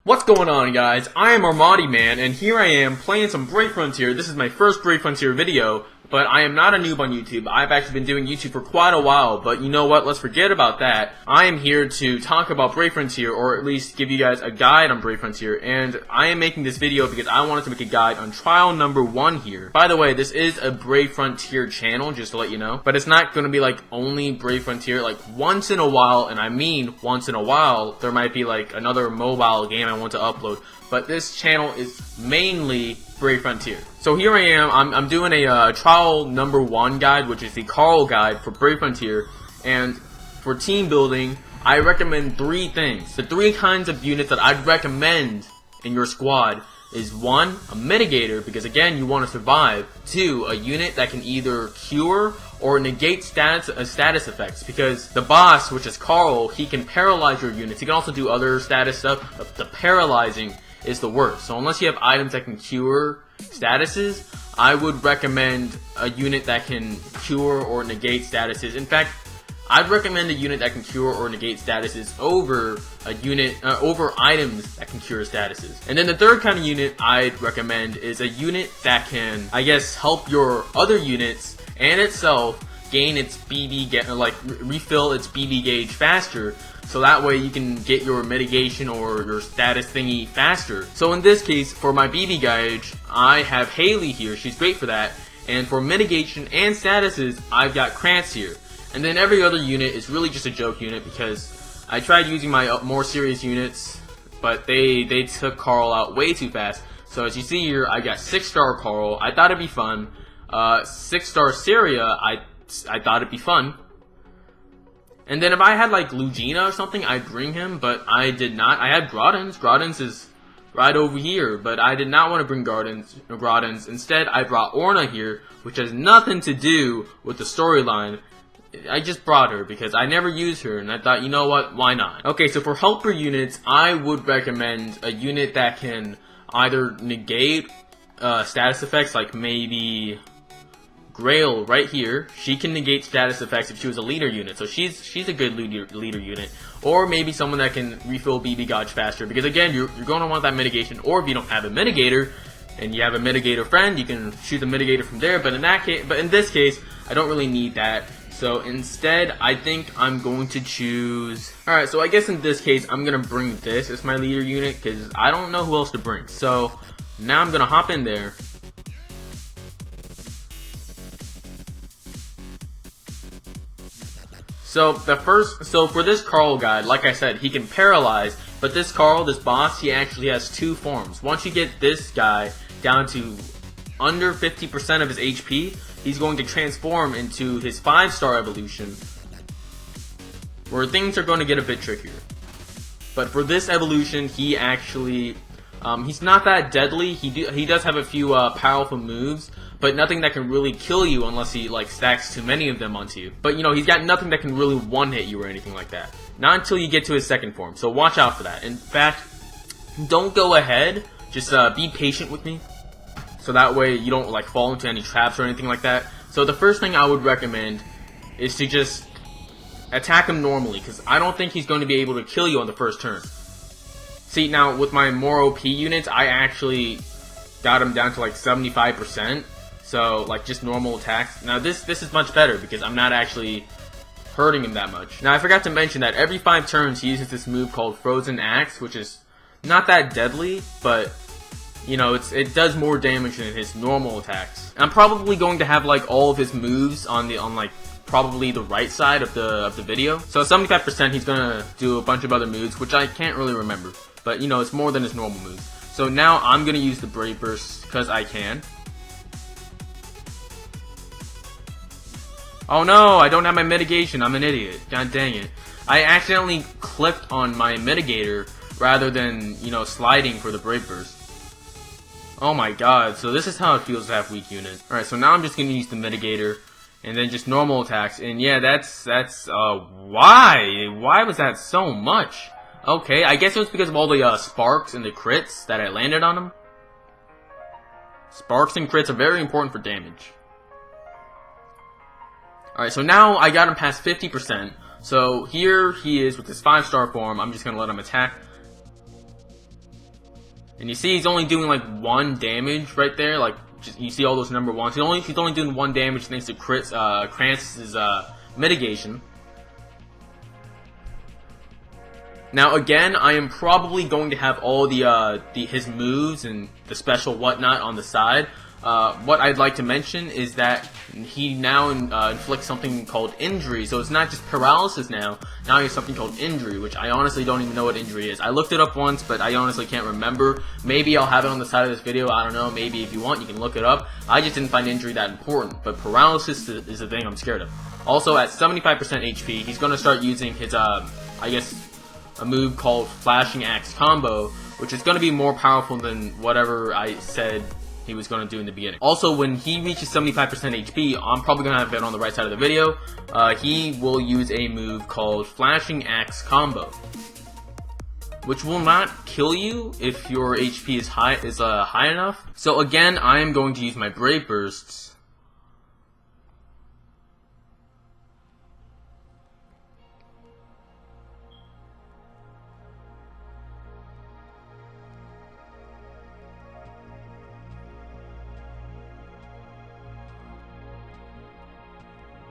What's going on, guys? I am Armadi Man, and here I am playing some Brave Frontier. This is my first Brave Frontier video, but I am not a noob on YouTube. I've actually been doing YouTube for quite a while, but you know what? Let's forget about that. I am here to talk about Brave Frontier, or at least give you guys a guide on Brave Frontier, and I am making this video because I wanted to make a guide on trial number 1 here. By the way, this is a Brave Frontier channel, just to let you know, but it's not going to be like only Brave Frontier. Like once in a while, and I mean once in a while, there might be like another mobile game I want to upload, but this channel is mainly Brave Frontier. So here I am, I'm doing a trial number 1 guide, which is the Karl guide for Brave Frontier, and for team building, I recommend 3 things. The 3 kinds of units that I'd recommend in your squad is 1, a mitigator, because again, you want to survive. 2, a unit that can either cure or negate status effects, because the boss, which is Karl, he can paralyze your units. He can also do other status stuff, but the paralyzing is the worst. So unless you have items that can cure statuses, I would recommend a unit that can cure or negate statuses. In fact, I'd recommend a unit that can cure or negate statuses over a unit, over items that can cure statuses. And then the 3rd kind of unit I'd recommend is a unit that can, I guess, help your other units and itself gain its BB, refill its BB gauge faster, so that way you can get your mitigation or your status thingy faster. So in this case, for my BB gauge, I have Haley here. She's great for that. And for mitigation and statuses, I've got Krantz here. And then every other unit is really just a joke unit, because I tried using my more serious units, but they took Karl out way too fast. So as you see here, I got 6-star Karl. I thought it'd be fun. 6-star Syria, I thought it'd be fun. And then if I had like Lugina or something, I'd bring him, but I did not. I had Groddens. Groddens is right over here, but I did not want to bring Groddens. Instead, I brought Orna here, which has nothing to do with the storyline. I just brought her because I never use her, and I thought, you know what, why not? Okay, so for helper units, I would recommend a unit that can either negate status effects, like maybe Grail right here. She can negate status effects if she was a leader unit, so she's a good leader unit. Or maybe someone that can refill BB gauge faster, because again, you're going to want that mitigation. Or if you don't have a mitigator and you have a mitigator friend, you can shoot the mitigator from there. But in this case, I don't really need that. So instead, I think I'm going to choose... Alright, so I guess in this case, I'm going to bring this as my leader unit, because I don't know who else to bring. So now I'm going to hop in there. So for this Karl guide, like I said, he can paralyze, but this Karl, this boss, he actually has 2 forms. Once you get this guy down to under 50% of his HP, he's going to transform into his 5-star evolution, where things are going to get a bit trickier. But for this evolution, he actually, he's not that deadly. He does have a few powerful moves, but nothing that can really kill you unless he like stacks too many of them onto you. But you know, he's got nothing that can really one-hit you or anything like that. Not until you get to his 2nd form, so watch out for that. In fact, don't go ahead, just be patient with me, so that way you don't like fall into any traps or anything like that. So the first thing I would recommend is to just attack him normally, because I don't think he's going to be able to kill you on the first turn. See, now with my more OP units, I actually got him down to like 75%. So, like, just normal attacks. Now, this is much better because I'm not actually hurting him that much. Now, I forgot to mention that every 5 turns he uses this move called Frozen Axe, which is not that deadly, but, you know, it does more damage than his normal attacks. I'm probably going to have, like, all of his moves on like, probably the right side of the video. So, 75% he's gonna do a bunch of other moves, which I can't really remember. But, you know, it's more than his normal moves. So, now I'm gonna use the Brave Burst because I can. Oh no, I don't have my mitigation. I'm an idiot. God dang it. I accidentally clicked on my mitigator rather than, you know, sliding for the Brave Burst. Oh my god, so this is how it feels to have weak units. Alright, so now I'm just gonna use the mitigator and then just normal attacks. And yeah, that's why? Why was that so much? Okay, I guess it was because of all the sparks and the crits that I landed on him. Sparks and crits are very important for damage. Alright, so now I got him past 50%. So here he is with his 5-star form. I'm just going to let him attack. And you see he's only doing like 1 damage right there. Like, just, you see all those number 1s. He's only doing 1 damage thanks to Kranz's mitigation. Now again, I am probably going to have all his moves and the special whatnot on the side. What I'd like to mention is that he now inflicts something called injury, so it's not just paralysis now. Now he has something called injury, which I honestly don't even know what injury is. I looked it up once, but I honestly can't remember. Maybe I'll have it on the side of this video, I don't know. Maybe if you want, you can look it up. I just didn't find injury that important, but paralysis is the thing I'm scared of. Also, at 75% HP, he's going to start using his, I guess, a move called Flashing Axe Combo, which is going to be more powerful than whatever I said he was going to do in the beginning. Also, when he reaches 75% HP, I'm probably going to have it on the right side of the video, he will use a move called Flashing Axe Combo, which will not kill you if your HP is high enough. So again, I am going to use my Brave Bursts.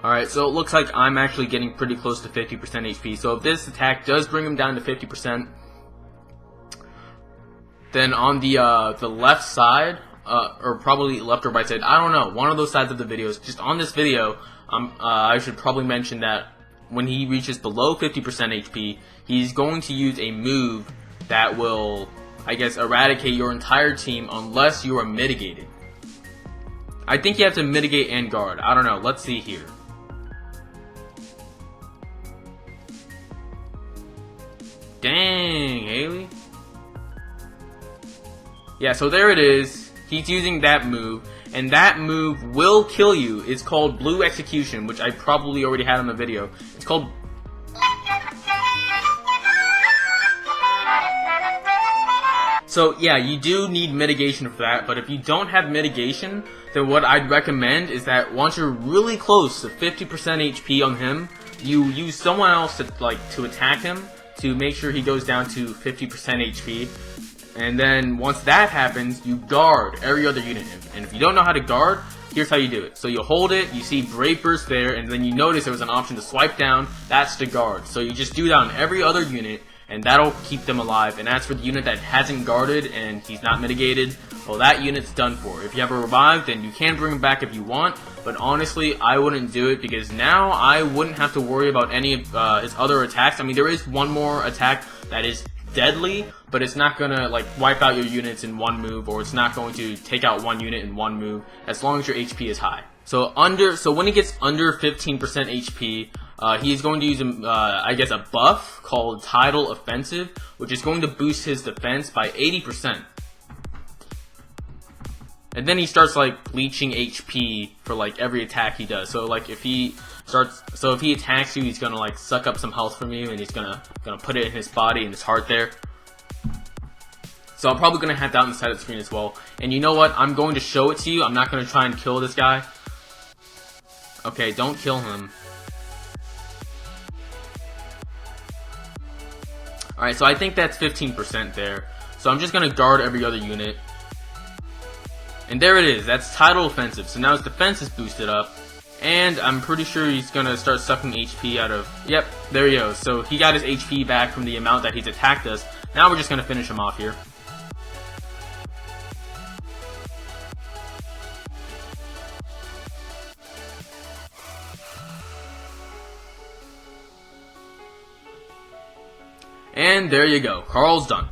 Alright, so it looks like I'm actually getting pretty close to 50% HP. So if this attack does bring him down to 50%, then on the left side, or probably left or right side, I don't know, one of those sides of the videos, just on this video, I should probably mention that when he reaches below 50% HP, he's going to use a move that will, I guess, eradicate your entire team unless you are mitigated. I think you have to mitigate and guard. I don't know, let's see here. Dang, Haley. Yeah, so there it is. He's using that move, and that move will kill you. It's called Blue Execution, which I probably already had on the video. It's called... So yeah, you do need mitigation for that, but if you don't have mitigation, then what I'd recommend is that once you're really close to 50% HP on him, you use someone else to attack him, to make sure he goes down to 50% HP, and then once that happens, you guard every other unit. And if you don't know how to guard, here's how you do it. So you hold it, you see Brave Burst there, and then you notice there was an option to swipe down, that's to guard. So you just do that on every other unit, and that'll keep them alive. And as for the unit that hasn't guarded and he's not mitigated, well, that unit's done for. If you have a revive, then you can bring him back if you want, but honestly, I wouldn't do it because now I wouldn't have to worry about any of his other attacks. I mean, there is one more attack that is deadly, but it's not gonna like wipe out your units in one move, or it's not going to take out one unit in one move as long as your HP is high. So when he gets under 15% HP, he is going to use I guess a buff called Tidal Offensive, which is going to boost his defense by 80%. And then he starts like bleaching HP for like every attack he does. So like if he attacks you, he's gonna like suck up some health from you, and he's gonna put it in his body and his heart there. So I'm probably gonna have that on the side of the screen as well. And you know what? I'm going to show it to you. I'm not gonna try and kill this guy. Okay, don't kill him. Alright, so I think that's 15% there. So I'm just gonna guard every other unit. And there it is, that's Tidal Offensive. So now his defense is boosted up, and I'm pretty sure he's gonna start sucking HP out of, yep, there he goes. So he got his HP back from the amount that he's attacked us. Now we're just gonna finish him off here. And there you go, Karl's done.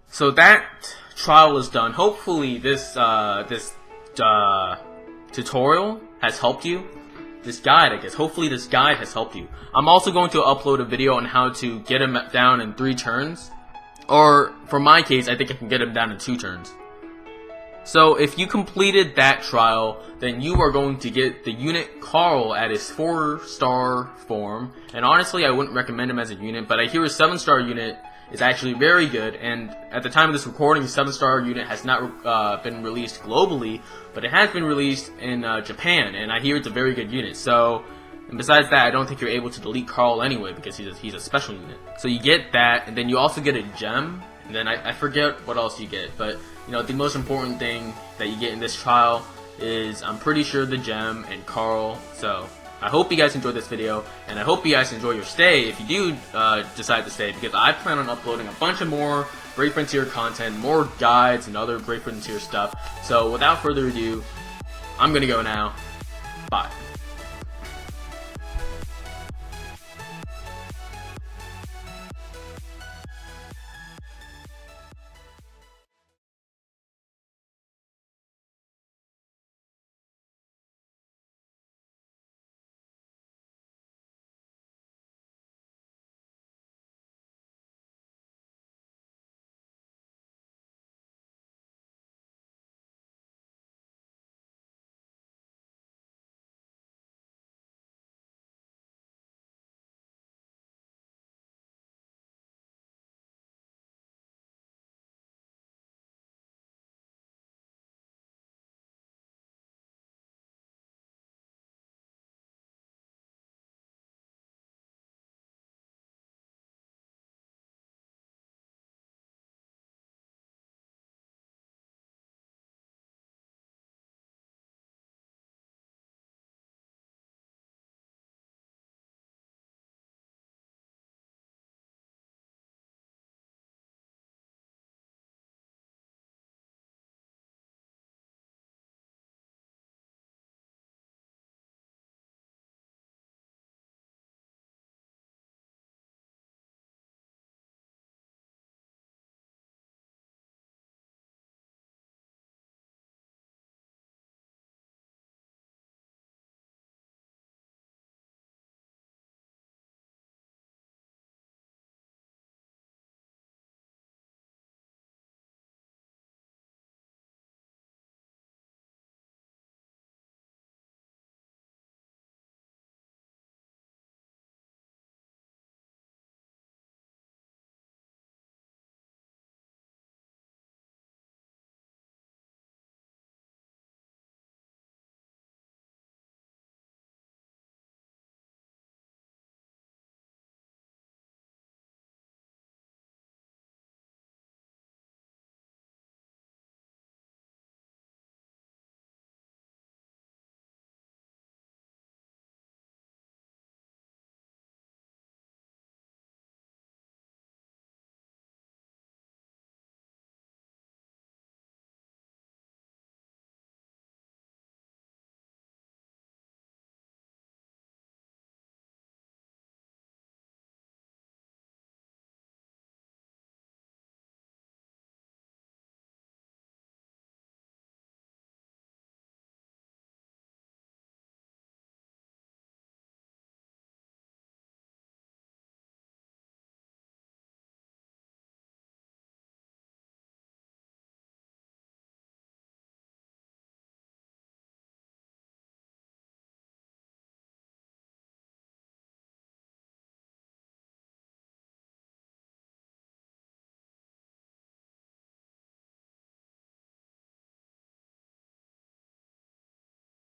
So that trial is done. Hopefully this tutorial has helped you. This guide, I guess. Hopefully this guide has helped you. I'm also going to upload a video on how to get him down in 3 turns. Or, for my case, I think I can get him down in 2 turns. So, if you completed that trial, then you are going to get the unit Karl at his 4-star form. And honestly, I wouldn't recommend him as a unit, but I hear his 7-star unit is actually very good, and at the time of this recording, the 7-star unit has not been released globally, but it has been released in Japan, and I hear it's a very good unit. So And besides that, I don't think you're able to delete Karl anyway because he's a special unit. So you get that, and then you also get a gem, and then I forget what else you get. But you know, the most important thing that you get in this trial is, I'm pretty sure, the gem and Karl. So I hope you guys enjoyed this video, and I hope you guys enjoy your stay if you do decide to stay, because I plan on uploading a bunch of more Brave Frontier content, more guides and other Brave Frontier stuff. So without further ado, I'm gonna go now. Bye.